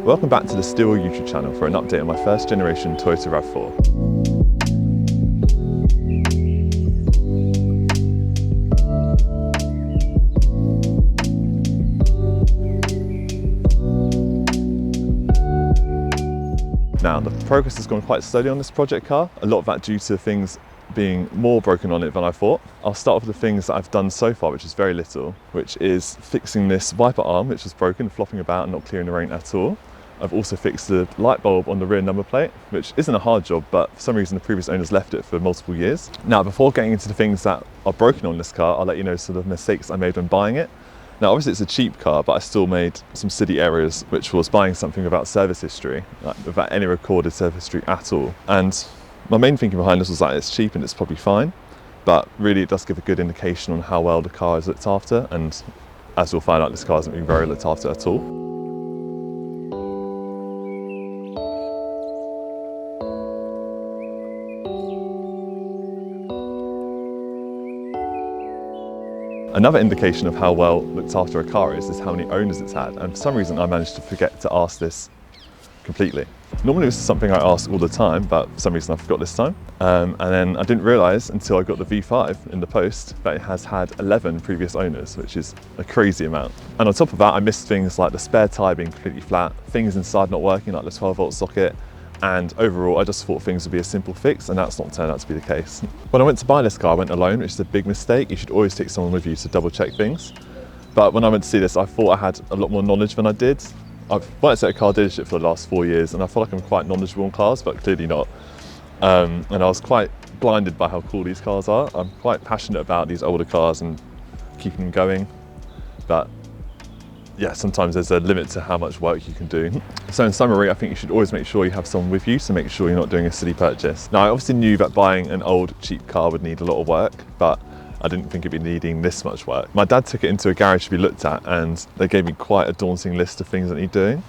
Welcome back to the Steel YouTube channel for an update on my first generation Toyota RAV4. Now, the progress has gone quite slowly on this project car, a lot of that due to things being more broken on it than I thought. I'll start off with the things that I've done so far, which is very little, which is fixing this wiper arm, which was broken, flopping about and not clearing the rain at all. I've also fixed the light bulb on the rear number plate, which isn't a hard job, but for some reason the previous owners left it for multiple years. Now, before getting into the things that are broken on this car, I'll let you know sort of mistakes I made when buying it. Now, obviously it's a cheap car, but I still made some silly errors, which was buying something without service history, like without any recorded service history at all. And my main thinking behind this was that it's cheap and it's probably fine, but really it does give a good indication on how well the car is looked after, and as you'll find out, this car hasn't been very looked after at all. Another indication of how well looked after a car is how many owners it's had, and for some reason I managed to forget to ask this completely. Normally this is something I ask all the time, but for some reason I forgot this time. And then I didn't realise until I got the V5 in the post that it has had 11 previous owners, which is a crazy amount. And on top of that, I missed things like the spare tyre being completely flat, things inside not working like the 12-volt socket, and overall I just thought things would be a simple fix, and that's not turned out to be the case. When I went to buy this car, I went alone, which is a big mistake. You should always take someone with you to double check things. But when I went to see this, I thought I had a lot more knowledge than I did. I've worked at a car dealership for the last 4 years, and I feel like I'm quite knowledgeable on cars, but clearly not. And I was quite blinded by how cool these cars are. I'm quite passionate about these older cars and keeping them going, but yeah, sometimes there's a limit to how much work you can do. So in summary, I think you should always make sure you have someone with you to make sure you're not doing a silly purchase. Now, I obviously knew that buying an old, cheap car would need a lot of work, but I didn't think it'd be needing this much work. My dad took it into a garage to be looked at, and they gave me quite a daunting list of things that need doing.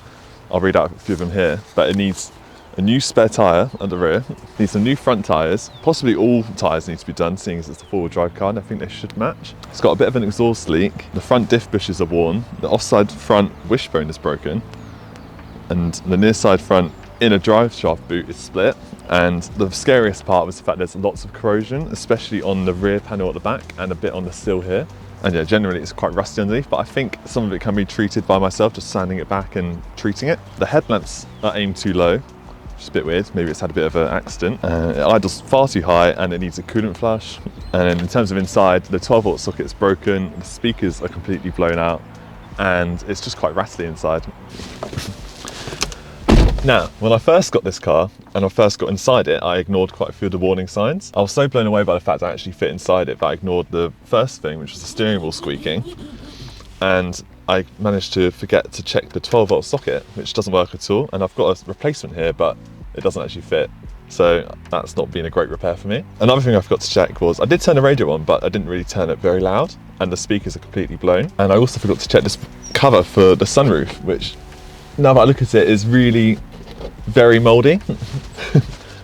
I'll read out a few of them here, but it needs a new spare tyre at the rear, needs some new front tyres, possibly all tyres need to be done, seeing as it's a four-wheel drive car, and I think they should match. It's got a bit of an exhaust leak, the front diff bushes are worn, the offside front wishbone is broken, and the near side front inner drive shaft boot is split. And the scariest part was the fact there's lots of corrosion, especially on the rear panel at the back and a bit on the sill here. And yeah, generally it's quite rusty underneath, but I think some of it can be treated by myself, just sanding it back and treating it. The headlamps are aimed too low, which is a bit weird. Maybe it's had a bit of an accident. It idles far too high and it needs a coolant flush. And then in terms of inside, the 12-volt socket is broken, the speakers are completely blown out, and it's just quite rattly inside. Now, when I first got this car and I first got inside it, I ignored quite a few of the warning signs. I was so blown away by the fact I actually fit inside it that I ignored the first thing, which was the steering wheel squeaking. And I managed to forget to check the 12-volt socket, which doesn't work at all. And I've got a replacement here, but it doesn't actually fit. So that's not been a great repair for me. Another thing I forgot to check was I did turn the radio on, but I didn't really turn it very loud, and the speakers are completely blown. And I also forgot to check this cover for the sunroof, which now that I look at it is really very mouldy.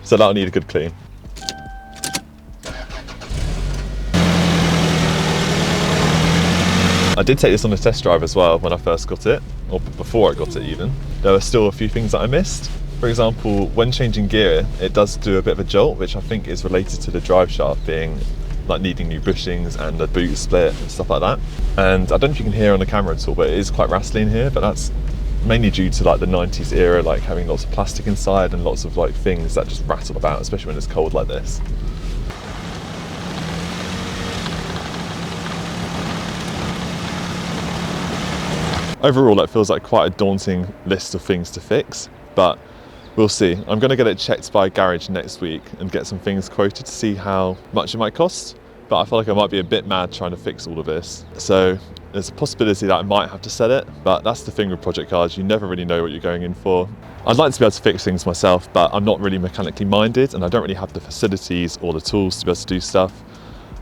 So that'll need a good clean. I did take this on a test drive as well when I first got it, or before I got it even. There were still a few things that I missed. For example, when changing gear, it does do a bit of a jolt, which I think is related to the drive shaft being like needing new bushings and the boot split and stuff like that. And I don't know if you can hear on the camera at all, but it is quite rattly in here, but that's mainly due to like the 90s era, like having lots of plastic inside and lots of like things that just rattle about, especially when it's cold like this. Overall, that feels like quite a daunting list of things to fix, but we'll see. I'm going to get it checked by a garage next week and get some things quoted to see how much it might cost, but I feel like I might be a bit mad trying to fix all of this. So there's a possibility that I might have to sell it, but that's the thing with project cars, you never really know what you're going in for. I'd like to be able to fix things myself, but I'm not really mechanically minded and I don't really have the facilities or the tools to be able to do stuff,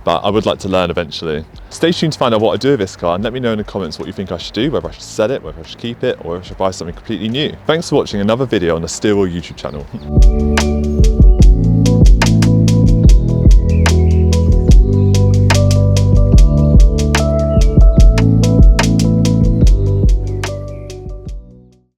but I would like to learn eventually. Stay tuned to find out what I do with this car, and let me know in the comments what you think I should do, whether I should sell it, whether I should keep it, or whether I should buy something completely new. Thanks for watching another video on the Steel YouTube channel.